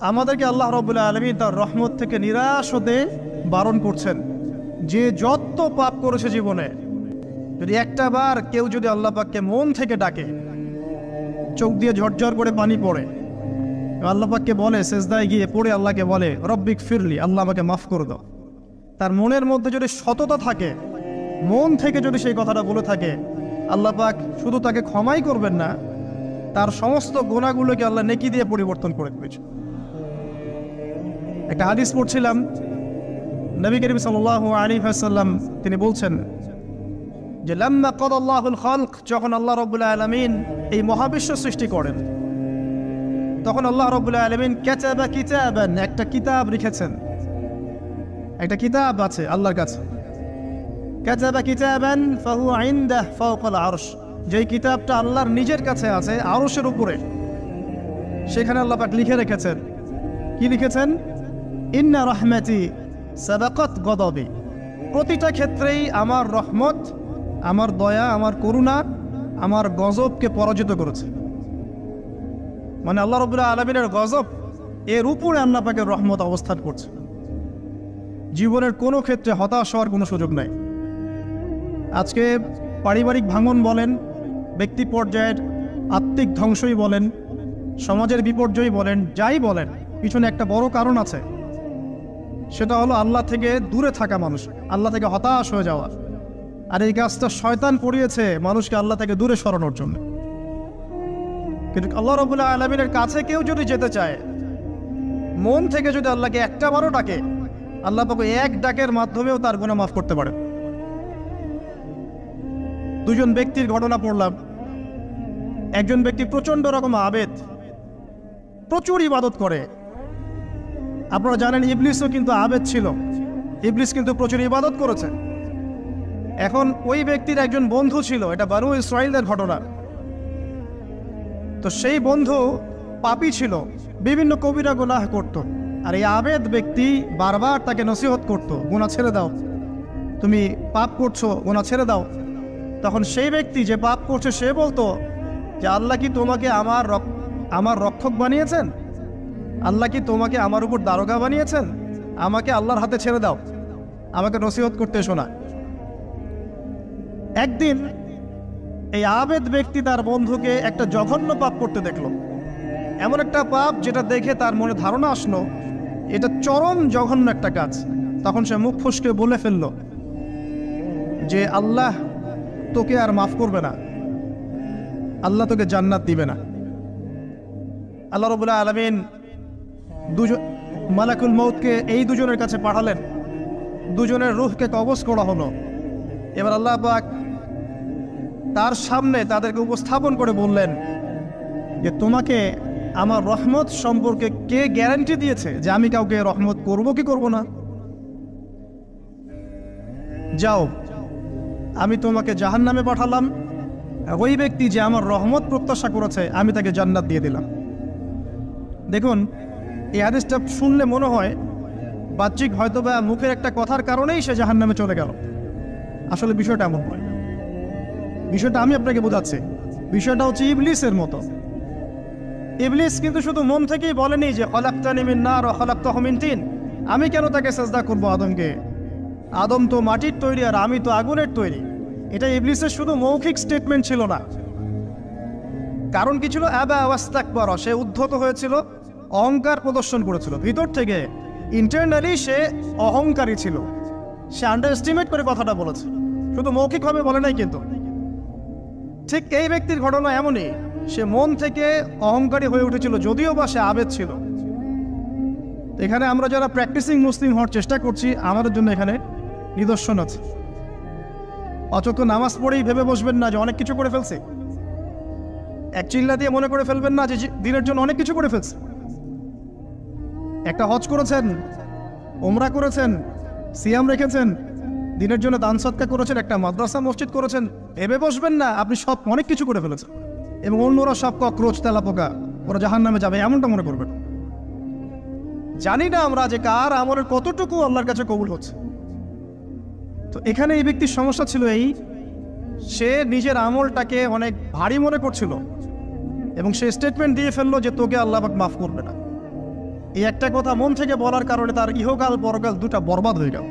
আমাদেরকে আল্লাহ রাব্বুল আলামিন তার রহমত থেকে নিরাশ হতে বারণ করছেন। যে যত পাপ করেছে জীবনে, যদি একটা বার কেউ যদি আল্লাহ পাককে মন থেকে ডাকে, চোখ দিয়ে ঝরঝর করে পানি পড়ে, আল্লাহ পাককে বলে, সেজদায় গিয়ে পড়ে আল্লাহকে বলে রব্বিক ফিরলি, আল্লাহ আমাকে মাফ করে দাও, তার মনের মধ্যে যদি সততা থাকে, মন থেকে যদি সেই কথাটা বলে থাকে, আল্লাহ পাক শুধু তাকে ক্ষমাই করবেন না, তার সমস্ত গুনাহগুলোকে আল্লাহ নেকি দিয়ে পরিবর্তন করে দিয়েছে। একটা হাদিস পড়ছিলাম, নবী করিম সাল্লাল্লাহু আলাইহি ওয়াসাল্লাম তিনি বলছেন যে লাম্মা কাদাল্লাহুল খালক, যখন আল্লাহ রাব্বুল আলামিন এই মহাবিশ্ব সৃষ্টি করেন, তখন আল্লাহ রাব্বুল আলামিন কাতাবা কিতাবান, একটা কিতাব লিখেছেন, একটা কিতাব আছে আল্লাহর কাছে। কাতাবা কিতাবান ফাহুয়া ইনদাহু ফাওকাল আরশ, যেই কিতাবটা আল্লাহর নিজের কাছে আছে আরশের উপরে, সেখানে আল্লাহ পাক লিখে রেখেছেন। কি লিখেছেন? ইন্না রাহমাতি সাবাকাত গদাবি, প্রতিটা ক্ষেত্রেই আমার রহমত, আমার দয়া, আমার করুণা আমার গজবকে পরাজিত করেছে। মানে আল্লাহ রাব্বুল আলামিনের গজব এর উপরে আল্লাহ পাকের রহমত অবস্থান করছে। জীবনের কোনো ক্ষেত্রে হতাশ হওয়ার কোনো সুযোগ নাই। আজকে পারিবারিক ভাঙন বলেন, ব্যক্তি পর্যায়ের আত্মিক ধ্বংসই বলেন, সমাজের বিপর্যয় বলেন, যাই বলেন, পিছনে একটা বড় কারণ আছে। সেটা হলো আল্লাহ থেকে দূরে থাকা মানুষ, আল্লাহ থেকে হতাশ হয়ে যাওয়া। আর এই কাজটা শয়তান পড়িয়েছে মানুষকে আল্লাহ থেকে দূরে সরানোর জন্য। কিন্তু আল্লাহ রাব্বুল আলামিনের কাছে কেউ যদি যেতে চায়, মন থেকে যদি আল্লাহকে একটা বারও ডাকে, আল্লাহ পাক এক ডাকের মাধ্যমেও তার গুনাহ মাফ করতে পারে। দুজন ব্যক্তির ঘটনা পড়লাম। একজন ব্যক্তি প্রচন্ড রকম আবেদ, প্রচুর ইবাদত করে। আপনারা জানেন ইবলিসও কিন্তু আবেদ ছিল, ইবলিস কিন্তু প্রচুর ইবাদত করেছে। এখন ওই ব্যক্তির একজন বন্ধু ছিল, এটা বানু ইসরাইলদের ঘটনা। তো সেই বন্ধু পাপী ছিল, বিভিন্ন কবিরা গুনাহ করত। আর এই আবেদ ব্যক্তি বারবার তাকে নসিহত করত, গুনাহ ছেড়ে দাও, তুমি পাপ করছো, গুনাহ ছেড়ে দাও। তখন সেই ব্যক্তি যে পাপ করছে সে বলতো যে আল্লাহ কি তোমাকে আমার রক্ষক বানিয়েছেন? আল্লাহ কি তোমাকে আমার উপর দারোগা বানিয়েছেন? আমাকে আল্লাহর হাতে ছেড়ে দাও, আমাকে নসিহত করতে শোনা। একদিন এই আবেদ ব্যক্তি তার বন্ধুকে একটা জঘন্য পাপ করতে দেখলো, এমন একটা পাপ যেটা দেখে তার মনে ধারণা আসলো এটা চরম জঘন্য একটা কাজ। তখন সে মুখ ফসকে বলে ফেলল যে আল্লাহ তোকে আর মাফ করবে না, আল্লাহ তোকে জান্নাত দিবে না। আল্লাহ রাব্বুল আলামিন মালাকুল মউতকে এই দুজনের কাছে পাঠালেন, দুজনের রূহকে কবজ করা হলো। এবার আল্লাহ পাক তার সামনে তাদেরকে উপস্থাপন করে বললেন যে তোমাকে আমার রহমত সম্পর্কে কে গ্যারান্টি দিয়েছে যে আমি কাউকে রহমত করব কি করব না? যাও, আমি তোমাকে জাহান্নামে পাঠালাম, ওই ব্যক্তি যে আমার রহমত প্রত্যাশা করেছে আমি তাকে জান্নাত দিয়ে দিলাম। দেখুন, এই হাদিসটা শুনলে মনে হয় বাহ্যিক হয়তো বা মুখের একটা কথার কারণেই সে জাহান্নামে চলে গেল। আসলে বিষয়টা এমন নয়। বিষয়টা আমি আপনাকে বোঝাচ্ছি। বিষয়টা হচ্ছে ইবলিসের মতো। ইবলিস কিন্তু শুধু মন থেকেই বলেনি যে খলাকতানি মিন নার ওয়া খলাকতাহু মিন তিন, আমি কেন তাকে সিজদা করব আদমকে? আদম তো মাটির তৈরি আর আমি তো আগুনের তৈরি। এটা ইবলিসের শুধু মৌখিক স্টেটমেন্ট ছিল না, কারণ কি ছিল? আবা ওয়াস্তাকবার, সে উদ্ধত হয়েছিল, অহংকার প্রদর্শন করেছিল। ভিতর থেকে ইন্টারনালি সে অহংকারী ছিল, সে আন্ডার এস্টিমেট করে কথাটা বলেছে, শুধু মৌখিকভাবে বলে নাই। কিন্তু ঠিক এই ব্যক্তির ঘটনা এমনই, সে মন থেকে অহংকারী হয়ে উঠেছিল, যদিও বা সে আবেদ ছিল। এখানে আমরা যারা প্র্যাকটিসিং মুসলিম হওয়ার চেষ্টা করছি, আমাদের জন্য এখানে নিদর্শন আছে। অচক্ষ নামাজ পড়েই ভেবে বসবেন না যে অনেক কিছু করে ফেলছে, এক চিল্লা দিয়ে মনে করে ফেলবেন না যে দিনের জন্য অনেক কিছু করে ফেলছে। একটা হজ করেছেন, ওমরা করেছেন, সিয়াম রেখেছেন, দিনের জন্য দান সদকা করেছেন, একটা মাদ্রাসা মসজিদ করেছেন, ভেবে বসবেন না আপনি সব অনেক কিছু করে ফেলেছেন এবং অন্যরা সব ককরোচ তেলাপোকা, ওরা জাহান্নামে যাবে, এমনটা মনে করবেন। জানি না আমরা যে কার আমলের কতটুকু আল্লাহর কাছে কবুল হচ্ছে। তো এখানে এই ব্যক্তির সমস্যা ছিল এই, সে নিজের আমলটাকে অনেক ভারী মনে করছিল এবং সে স্টেটমেন্ট দিয়ে ফেললো যে তোকে আল্লাহ পাক মাফ করবে না। এই একটা কথা মন থেকে বলার কারণে তার ইহকাল পরকাল দুটা বরবাদ হয়ে গেল,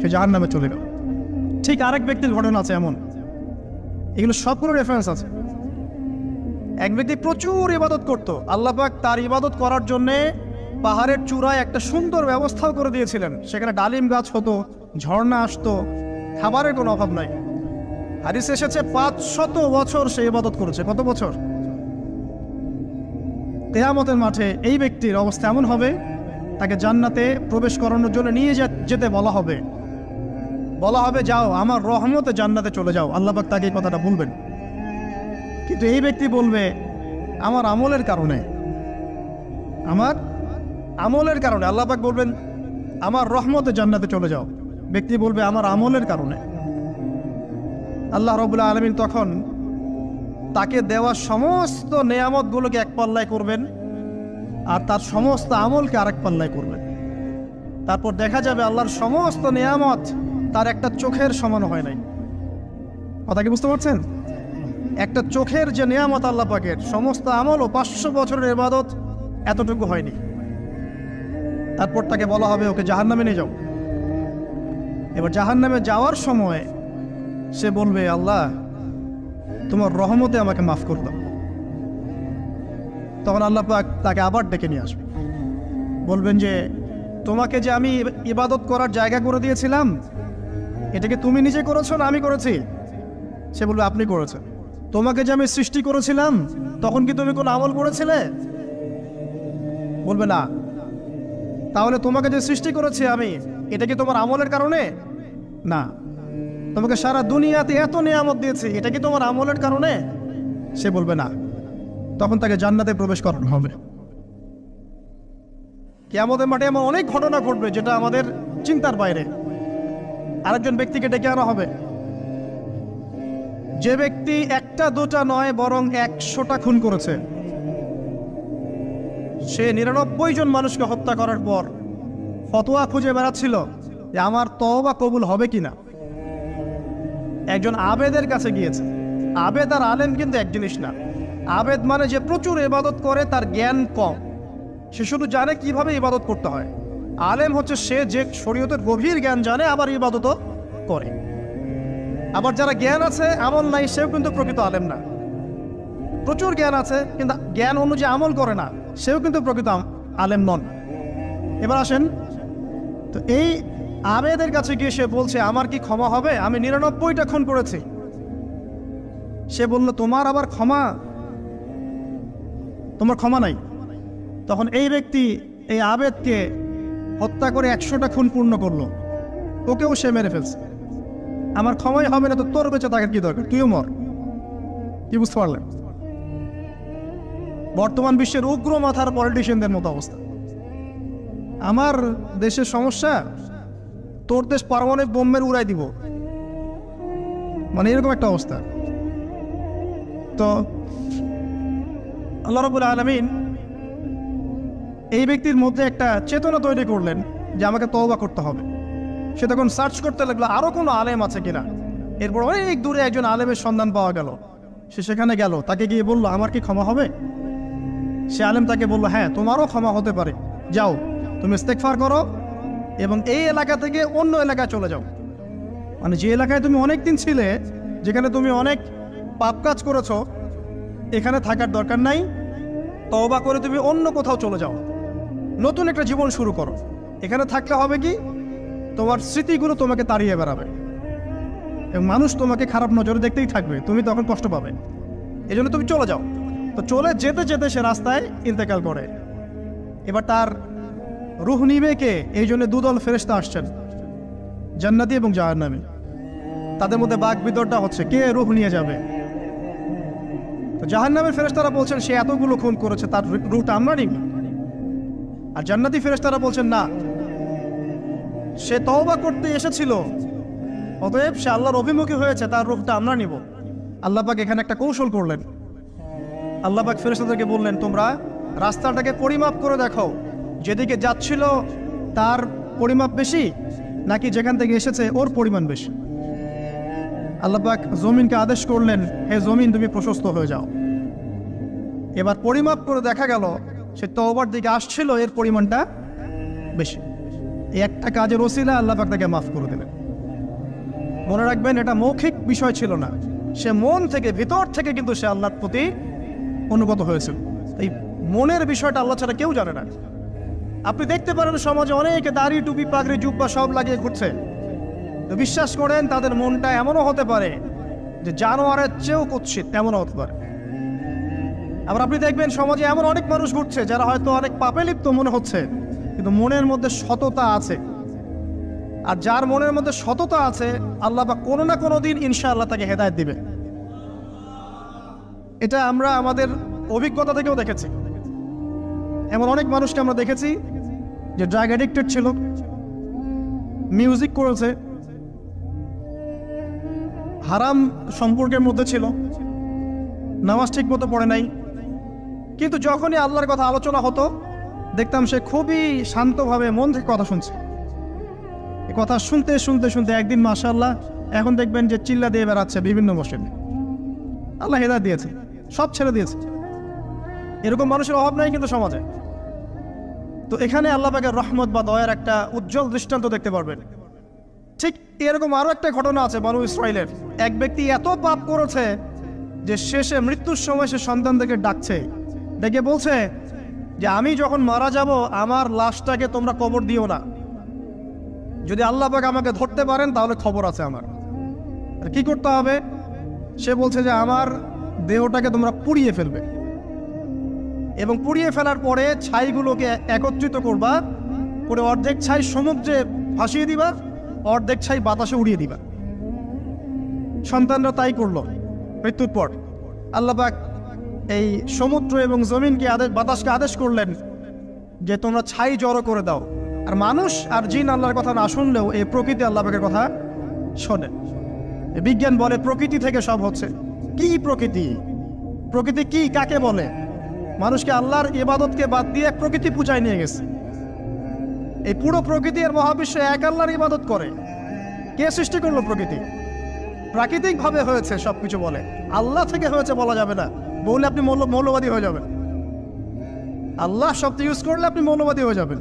সে জাহান্নামে চলে গেল। ঠিক আরেক ব্যক্তির ঘটনা আছে এমন, এগুলো সবগুলো রেফারেন্স আছে। এক ব্যক্তি প্রচুর ইবাদত করত, আল্লাহ পাক তার ইবাদত করার জন্যে পাহাড়ের চূড়ায় একটা সুন্দর ব্যবস্থাও করে দিয়েছিলেন। সেখানে ডালিম গাছ হতো, ঝর্ণা আসতো, খাবারের কোনো অভাব নাই। হাদিসে এসেছে 500 বছর সে ইবাদত করেছে। কত বছর? কিয়ামতের মাঠে এই ব্যক্তির অবস্থা এমন হবে, তাকে জান্নাতে প্রবেশ করানোর জন্য নিয়ে যেতে বলা হবে, যাও আমার রহমতে জান্নাতে চলে যাও। আল্লাহ পাক তাকে এই কথাটা বলবেন, কিন্তু এই ব্যক্তি বলবে আমার আমলের কারণে, আল্লাহ পাক বলবেন আমার রহমতে জান্নাতে চলে যাও। ব্যক্তি বলবে আমার আমলের কারণে। আল্লাহ রাব্বুল আলামিন তখন তাকে দেওয়া সমস্ত নেয়ামতগুলোকে এক পাল্লায় করবেন, আর তার সমস্ত আমলকে আরেক পাল্লায় করবেন। তারপর দেখা যাবে আল্লাহর সমস্ত নেয়ামত তার একটা চোখের সমান হয় নাই। কথা কি বুঝতে পারছেন? একটা চোখের যে নেয়ামত আল্লাহ পাকের, সমস্ত আমল ও 500 বছরের ইবাদত এতটুকু হয়নি। তারপর তাকে বলা হবে ওকে জাহান্নামে নিয়ে যাও। এবার জাহান্নামে যাওয়ার সময় সে বলবে আল্লাহ তোমার রহমতে আমাকে মাফ করে দাও। তখন আল্লাহ পাক তাকে আবার ডেকে নিয়ে আসবে, বলবেন যে তোমাকে যে আমি ইবাদত করার জায়গা করে দিয়েছিলাম, এটাকে তুমি নিজে করেছো না আমি করেছি? সে বলবে আপনি করেছেন। তোমাকে যে আমি সৃষ্টি করেছিলাম তখন কি তুমি কোনো আমল করেছিলে? বলবে না। তাহলে তোমাকে যে সৃষ্টি করেছি আমি, এটা কি তোমার আমলের কারণে? না। তোমাকে সারা দুনিয়াতে এত নিয়ামত দিয়েছি, এটা কি তোমার আমলের কারণে? সে বলবে না। তখন তাকে জান্নাতে প্রবেশ করানো হবে। কিয়ামতের মাঠে এমন অনেক ঘটনা ঘটবে যেটা আমাদের চিন্তার বাইরে। আরেকজন ব্যক্তিকে ডেকে আনা হবে, যে ব্যক্তি একটা দুটা নয় বরং 100টা খুন করেছে। সে 99 জন মানুষকে হত্যা করার পর ফতোয়া খুঁজে বেড়াচ্ছিল যে আমার তওবা কবুল হবে কিনা। একজন আবেদের কাছে গিয়েছে। আবেদ আর আলেম কিন্তু এক জিনিস না। আবেদ মানে যে প্রচুর ইবাদত করে, তার জ্ঞান কম, সে শুধু জানে কিভাবে ইবাদত করতে হয়। আলেম হচ্ছে সে যে শরীয়তের গভীর জ্ঞান জানে, আবার ইবাদতও করে। আবার যারা জ্ঞান আছে আমল নাই, সেও কিন্তু প্রকৃত আলেম না। প্রচুর জ্ঞান আছে কিন্তু জ্ঞান অনুযায়ী আমল করে না, সেও কিন্তু প্রকৃত আলেম নন। এবার আসেন তো, এই আবেদের কাছে গিয়ে সে বলছে আমার কি ক্ষমা হবে? আমি 99টা খুন করেছি। সে বলল তোমার আবার ক্ষমা? তোমার ক্ষমা নাই। তখন এই ব্যক্তি এই আবেদকে হত্যা করে 100টা খুন পূর্ণ করলো, ওকেও সে মেরে ফেলছে। আমার ক্ষমাই হবে না তো তোর বেঁচে থাকার কি দরকার? তুইও মর। কি বুঝতে পারলেন? বর্তমান বিশ্বের উগ্র মাথার পলিটিশিয়ানদের মতো অবস্থা। আমার দেশের সমস্যা, তোর দেশ পারমাণবিক বোম্বের উড়াই দিব, মানে এরকম একটা অবস্থা। তো আল্লাহ রাব্বুল আলামিন এই ব্যক্তির মধ্যে একটা চেতনা তৈরি করলেন যে আমাকে তওবা করতে হবে। সে তখন সার্চ করতে লাগলো আরো কোনো আলেম আছে কিনা। এরপর অনেক দূরে একজন আলেমের সন্ধান পাওয়া গেল। সে সেখানে গেল, তাকে গিয়ে বলল আমার কি ক্ষমা হবে? সে আলেম তাকে বলল হ্যাঁ তোমারও ক্ষমা হতে পারে, যাও তুমি ইস্তেগফার করো এবং এই এলাকা থেকে অন্য এলাকায় চলে যাও। মানে যে এলাকায় তুমি অনেক দিন ছিলে, যেখানে তুমি অনেক পাপ কাজ করেছো, এখানে থাকার দরকার নাই। তওবা করে তুমি অন্য কোথাও চলে যাও, নতুন একটা জীবন শুরু করো। এখানে থাকলে হবে কি, তোমার স্মৃতিগুলো তোমাকে তাড়িয়ে বেড়াবে এবং মানুষ তোমাকে খারাপ নজরে দেখতেই থাকবে, তুমি তখন কষ্ট পাবে। এই জন্য তুমি চলে যাও। তো চলে যেতে যেতে সে রাস্তায় ইন্তেকাল করে। এবার তার রূহ নিবে কে? এই জন্য দুদল ফেরেশতা আসছেন, জান্নাতি এবং জাহান্নামী। তাদের মধ্যে বাক বিতরটা হচ্ছে কে রূহ নিয়ে যাবে। তো জাহান্নামের ফেরেশতারা বলছেন সে এতগুলো খুন করেছে, তার রূহটা আমরা নিব। আর জান্নাতি ফেরেশতারা বলছেন না, সে তওবা করতে এসেছিল, অতএব সে আল্লাহর অভিমুখী হয়েছে, তার রূহটা আমরা নিব। আল্লাহ পাক এখানে একটা কৌশল করলেন। আল্লাহ পাক ফেরেশতাদেরকে বললেন তোমরা রাস্তাটাকে পরিমাপ করে দেখো, যেদিকে যাচ্ছিল তার পরিমাপ বেশি নাকি যেখান থেকে এসেছে ওর পরিমাণ বেশি। আল্লাহ পাক জমিনকে আদেশ করলেন হে জমিন তুমি প্রশস্ত হয়ে যাও। এবার পরিমাপ করে দেখা গেল সে তওবার দিকে আসছিল এর পরিমাণটা বেশি। এই একটা কাজের ওসিলা আল্লাহ পাক তাকে মাফ করে দিলেন। মনে রাখবেন, এটা মৌখিক বিষয় ছিল না, সে মন থেকে ভিতর থেকে কিন্তু সে আল্লাহর প্রতি অনুগত হয়েছিল। এই মনের বিষয়টা আল্লাহ ছাড়া কেউ জানে না। আপনি দেখতে পারেন সমাজে অনেকে দাড়ি টুপি পাগড়ি জুব্বা সব লাগিয়ে ঘুরছে, তো বিশ্বাস করেন তাদের মনটা এমনও হতে পারে যে জানোয়ারের চেয়েও কুৎসিত, এমনও হতে পারে। আবার আপনি দেখবেন সমাজে এমন অনেক মানুষ ঘুরছে যারা হয়তো অনেক পাপে লিপ্ত মনে হচ্ছে, কিন্তু মনের মধ্যে সততা আছে। আর যার মনের মধ্যে সততা আছে, আল্লাহ বা কোনো না কোনো দিন ইনশাআল্লাহ তাকে হেদায়েত দিবে। এটা আমরা আমাদের অভিজ্ঞতা থেকেও দেখেছি। এমন অনেক মানুষকে আমরা দেখেছি যে ড্রাগ অ্যাডিক্টেড ছিল, মিউজিক করেছে, হারাম সম্পর্কের মধ্যে ছিল, নামাজ ঠিক মতো পড়ে নাই, কিন্তু যখনই আল্লাহর কথা আলোচনা হতো দেখতাম সে খুবই শান্তভাবে মন থেকে কথা শুনছে। এই কথা শুনতে শুনতে শুনতে একদিন মাশাআল্লাহ এখন দেখবেন যে চিল্লা দিয়ে বেড়াচ্ছে বিভিন্ন মসজিদে। আল্লাহ হেদায়েত দিয়েছে, সব ছেড়ে দিয়েছে। এরকম মানুষের অভাব নাই কিন্তু সমাজে। তো এখানে আল্লাহ পাকের রহমত বা দয়ার একটা উজ্জ্বল দৃষ্টান্ত দেখতে পারবেন। ঠিক এরকম আরও একটা ঘটনা আছে বনু ইসরাইলের। এক ব্যক্তি এত পাপ করেছে যে শেষে মৃত্যুর সময় সে সন্তানদেরকে ডাকছে, ডেকে বলছে যে আমি যখন মারা যাব আমার লাশটাকে তোমরা কবর দিও না, যদি আল্লাহ পাক আমাকে ধরতে পারেন তাহলে খবর আছে আমার। আর কি করতে হবে? সে বলছে যে আমার দেহটাকে তোমরা পুড়িয়ে ফেলবে, এবং পুড়িয়ে ফেলার পরে ছাইগুলোকে একত্রিত করবা, করে অর্ধেক ছাই সমুদ্রে ভাসিয়ে দিবা, অর্ধেক ছাই বাতাসে উড়িয়ে দিবা। সন্তানরা তাই করলো। মৃত্যুর পর আল্লাহ পাক এই সমুদ্র এবং জমিনকে বাতাসকে আদেশ করলেন যে তোমরা ছাই জড়ো করে দাও। আর মানুষ আর জিন আল্লাহর কথা না শুনলেও এই প্রকৃতি আল্লাহ পাকের কথা শোনে। বিজ্ঞান বলে প্রকৃতি থেকে সব হচ্ছে। কি প্রকৃতি? প্রকৃতি কি, কাকে বলে? মানুষকে আল্লাহর ইবাদতকে বাদ দিয়ে প্রকৃতি পূজায় নিয়ে গেছে। এই পুরো প্রকৃতি আর মহাবিশ্বে এক আল্লাহর ইবাদত করে। কে সৃষ্টি করলো প্রকৃতি? প্রাকৃতিকভাবে হয়েছে সবকিছু বলে, আল্লাহ থেকে হয়েছে বলা যাবে না। বললে আপনি মৌলবাদী হয়ে যাবেন। আল্লাহ শব্দ ইউজ করলে আপনি মৌলবাদী হয়ে যাবেন।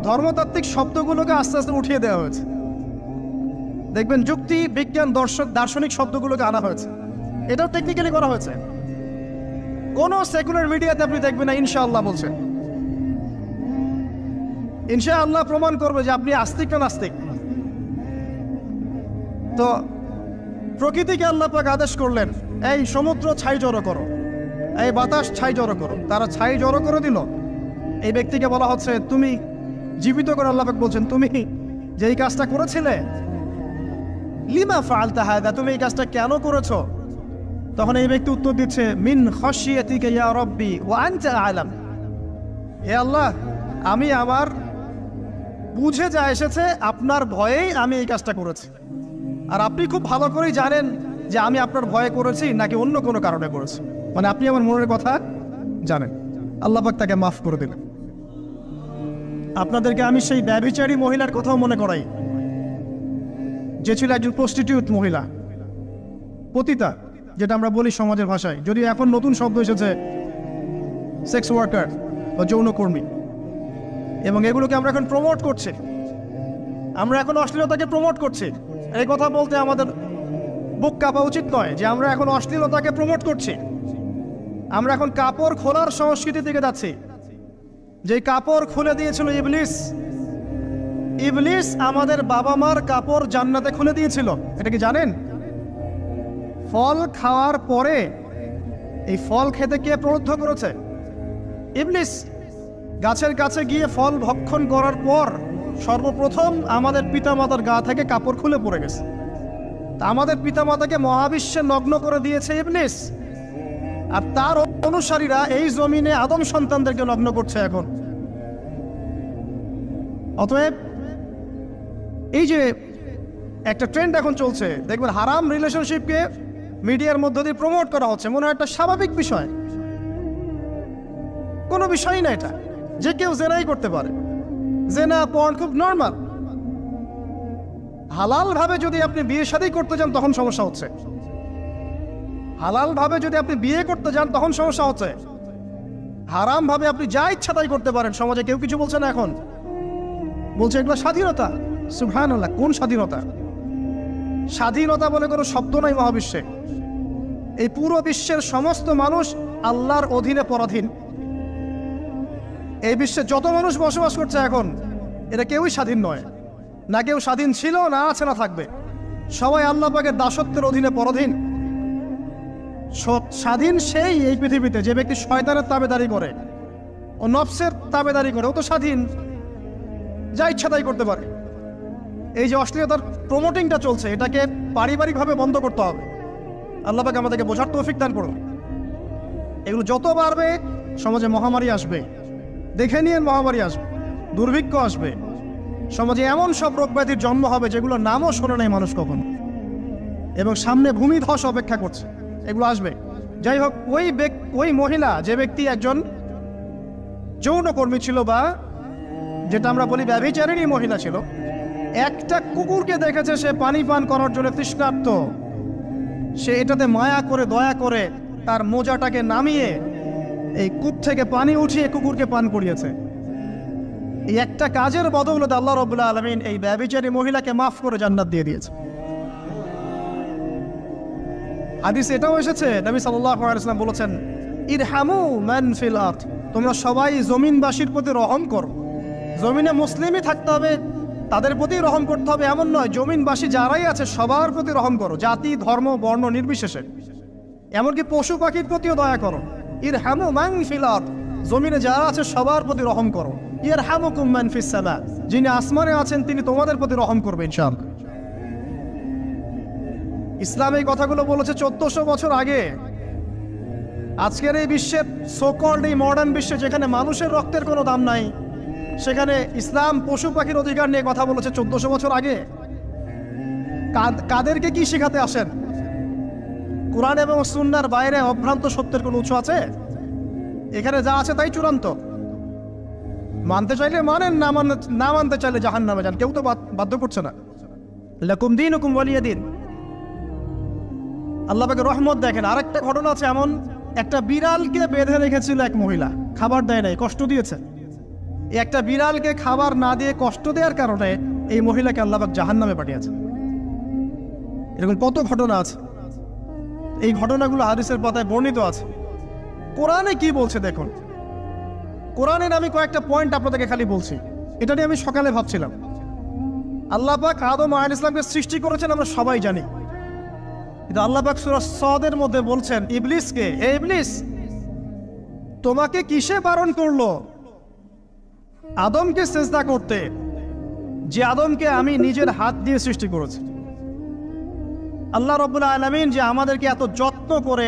ধর্মতাত্ত্বিক শব্দগুলোকে আস্তে আস্তে উঠিয়ে দেওয়া হয়েছে। দেখবেন যুক্তি, বিজ্ঞান, দার্শনিক শব্দগুলোকে আনা হয়েছে। এটাও টেকনিক্যালি করা হয়েছে। কোনো সেকুলার মিডিয়াতে আপনি দেখবেন না ইনশাআল্লাহ বলছে। ইনশাআল্লাহ প্রমাণ করবে যে আপনি আস্তিক না নাস্তিক। তো প্রকৃতিকে আল্লাহ পাক আদেশ করলেন, এই সমুদ্র ছাই জড়ো করো, এই বাতাস ছাই জড়ো করো। তারা ছাই জড়ো করে দিল। এই ব্যক্তিকে বলা হচ্ছে তুমি জীবিত করে, আল্লাহ পাক বলছেন তুমি যে এই কাজটা করেছিলে, লিমা ফাআলতা হাদা, তুমি এই কাজটা কেন করেছো? তখন এই ব্যক্তি উত্তর দিচ্ছে, মিন খাশিয়াতিকা ইয়া রাব্বি ওয়া আনতা আ'লাম। হে আল্লাহ, আমি আমার বুঝে যা এসেছে আপনার ভয়েই আমি এই কাজটা করেছি, আর আপনি খুব ভালো করেই জানেন যে আমি আপনার ভয়ে করেছি নাকি অন্য কোনো কারণে করেছি। মানে আপনি আমার মনের কথা জানেন। আল্লাহ পাক তাকে মাফ করে দিলেন। আপনাদেরকে আমি সেই ব্যভিচারী মহিলার কথাও মনে করাই, যে ছিল একজন প্রস্টিটিউট মহিলা, পতিতা, যেটা আমরা বলি সমাজের ভাষায়। যদিও এখন নতুন শব্দ এসেছে সেক্স ওয়ার্কার বা যৌনকর্মী, এবং এগুলোকে আমরা এখন প্রমোট করছি। আমরা এখন অশ্লীলতাকে প্রমোট করছি। এই কথা বলতে আমাদের বুক কাঁপা উচিত নয় যে আমরা এখন অশ্লীলতাকে প্রমোট করছি। আমরা এখন কাপড় খোলার সংস্কৃতির দিকে যাচ্ছি। যে কাপড় খুলে দিয়েছিল ইবলিস। ইবলিস আমাদের বাবা মার কাপড় জান্নাতে খুলে দিয়েছিল, এটা কি জানেন? ফল খাওয়ার পরে এই ফল খেতে কে প্রলুব্ধ করেছে? ইবলিস। গাছের কাছে গিয়ে ফল ভক্ষণ করার পর সর্বপ্রথম আমাদের পিতামাতার গা থেকে কাপড় খুলে পড়ে গেছে। তা আমাদের পিতামাতাকে মহাবিশ্বে নগ্ন করে দিয়েছে ইবলিস, আর তার অনুসারীরা এই জমিনে আদম সন্তানদেরকে নগ্ন করছে এখন। অতএব এই যে একটা ট্রেন্ড এখন চলছে, দেখবেন হারাম রিলেশনশিপকে মিডিয়ার মধ্য দিয়ে প্রমোট করা হচ্ছে, মনে হয় একটা স্বাভাবিক বিষয়। কোনো বিষয়ই না এটা, যে কেউ জেনাই করতে পারে। জেনা, পর্ন খুব নর্মাল। হালাল ভাবে যদি আপনি বিয়ে শাদী করতে যান তখন সমস্যা হচ্ছে। হালাল ভাবে যদি আপনি বিয়ে করতে যান তখন সমস্যা হচ্ছে। হারামভাবে আপনি যা ইচ্ছা তাই করতে পারেন, সমাজে কেউ কিছু বলছে না। এখন বলছে এগুলো স্বাধীনতা। সুবহানাল্লাহ, কোন স্বাধীনতা? স্বাধীনতা বলে কোনো শব্দ নাই মহাবিশ্বে। এই পুরো বিশ্বের সমস্ত মানুষ আল্লাহর অধীনে পরাধীন। এই বিশ্বে যত মানুষ বসবাস করছে এখন, এরা কেউই স্বাধীন নয়। না কেউ স্বাধীন ছিল, না আছে, না থাকবে। সবাই আল্লাহ পাকের দাসত্বের অধীনে পরাধীন। স্বাধীন সেই এই পৃথিবীতে যে ব্যক্তি শয়তানের তাবেদারি করে, ও নফসের তাবেদারি করে, ও তো স্বাধীন, যা ইচ্ছা তাই করতে পারে। এই যে অশ্লীলতার প্রমোটিংটা চলছে, এটাকে পারিবারিকভাবে বন্ধ করতে হবে। আল্লাহ পাক আমাদেরকে বোঝার তৌফিক দান করুন। এগুলো যত বাড়বে সমাজে মহামারী আসবে, দেখে নিয়ে মহামারী আসবে, দুর্ভিক্ষ আসবে, সমাজে এমন সব রোগ ব্যাধির জন্ম হবে যেগুলো নামও শোনে নাই মানুষ কখনো, এবং সামনে ভূমিধস অপেক্ষা করছে, এগুলো আসবে। যাই হোক, ওই মহিলা, যে ব্যক্তি একজন যৌনকর্মী ছিল, বা যেটা আমরা বলি ব্যভিচারিণী মহিলা ছিল, একটা কুকুরকে দেখেছে সে পানি পান করার জন্য তৃষ্ণার্ত, সে এটাতে মায়া করে, দয়া করে তার মোজাটাকে নামিয়ে এই কূপ থেকে পানি উঠিয়ে কুকুরকে পান করিয়েছে। এই একটা কাজের বদৌলতে আল্লাহ রাব্বুল আলামিন এই ব্যভিচারী মহিলাকে মাফ করে জান্নাত দিয়ে দিয়েছে। হাদিস এটাও এসেছে, নবী সাল্লাল্লাহু আলাইহি ওয়াসাল্লাম বলেছেন, ইরহামু মান ফিল আরদ, তোমরা সবাই জমিনবাসীর প্রতি রহম করো। জমিনে মুসলিমই থাকতে হবে, তাদের প্রতি রহম করতে হবে এমন নয়, জমিনবাসী যারাই আছে সবার প্রতি রহম করো, জাতি ধর্ম বর্ণ নির্বিশেষে। এমনকি পশু পাখির প্রতিও দয়া করো। ইরহামু মান ফিল আরদ, জমিনে যারা আছে সবার প্রতি রহম করো। ইয়ারহামুকুম মান ফিস সামা, যিনি আসমানে আছেন তিনি তোমাদের প্রতি রহম করবে ইনশাআল্লাহ। ইসলাম এই কথাগুলো বলেছে 1400 বছর আগে। আজকের এই বিশ্বের সোকল্ড এই মডার্ন বিশ্বে, যেখানে মানুষের রক্তের কোনো দাম নাই, সেখানে ইসলাম পশু পাখির অধিকার নিয়ে কথা বলেছে 1400 বছর আগে। কাদেরকে কি শিখাতে আসেন? কোরআন এবং সুন্নাহর বাইরে অভ্রান্ত সত্যের কোনো উৎস আছে? এখানে যা আছে তাই চূড়ান্ত। মানতে চাইলে মানেন, না মানতে চাইলে জাহান্নামে যান, কেউ তো বাধ্য করছে না। লাকুম দীনুকুম ওয়ালিয়া দিন। আল্লাহ পাকের রহমত দেখেন। আরেকটা ঘটনা আছে, এমন একটা বিড়ালকে বেঁধে রেখেছিল এক মহিলা, খাবার দেয় নাই, কষ্ট দিয়েছে। একটা বিড়ালকে খাবার না দিয়ে কষ্ট দেওয়ার কারণে এই মহিলাকে আল্লাহ পাক জাহান্নামে পাঠিয়েছে। এরকম কত ঘটনা আছে, এই ঘটনাগুলো হাদিসের পাতায় বর্ণিত আছে। কোরআনে কি বলছে দেখুন। কোরআনের আমি কয়েকটা পয়েন্ট আপনাদেরকে খালি বলছি, এটা নিয়ে আমি সকালে ভাবছিলাম। আল্লাহ পাক আদম আলাইহিস সালামকে সৃষ্টি করেছেন আমরা সবাই জানি, কিন্তু আল্লাহ পাক সূরা সদের মধ্যে বলছেন ইবলিসকে, হে ইবলিস, তোমাকে কিসে বারণ করলো আদমকে সিজদা করতে, যে আদমকে আমি নিজের হাত দিয়ে সৃষ্টি করেছি। আল্লাহ রাব্বুল আলামিন যে আমাদেরকে এত যত্ন করে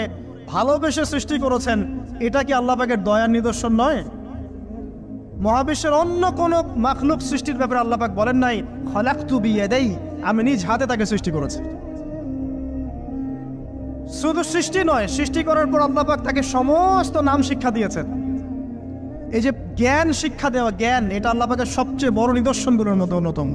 ভালোবেসে সৃষ্টি করেছেন, এটা কি আল্লাহ পাকের দয়ার নিদর্শন নয়? মহাবিশ্বের অন্য কোন মাখলুক সৃষ্টির ব্যাপারে আল্লাহ পাক বলেন নাই খলাকতু বিয়াদাই, আমি নিজ হাতে তাকে সৃষ্টি করেছি। শুধু সৃষ্টি নয়, সৃষ্টি করার পর আল্লাহ পাক তাকে সমস্ত নাম শিক্ষা দিয়েছেন। এই যে জ্ঞান শিক্ষা দেওয়া, জ্ঞান, এটা আল্লাহ পাকের সবচেয়ে বড় নিদর্শনগুলোর মধ্যে অন্যতম।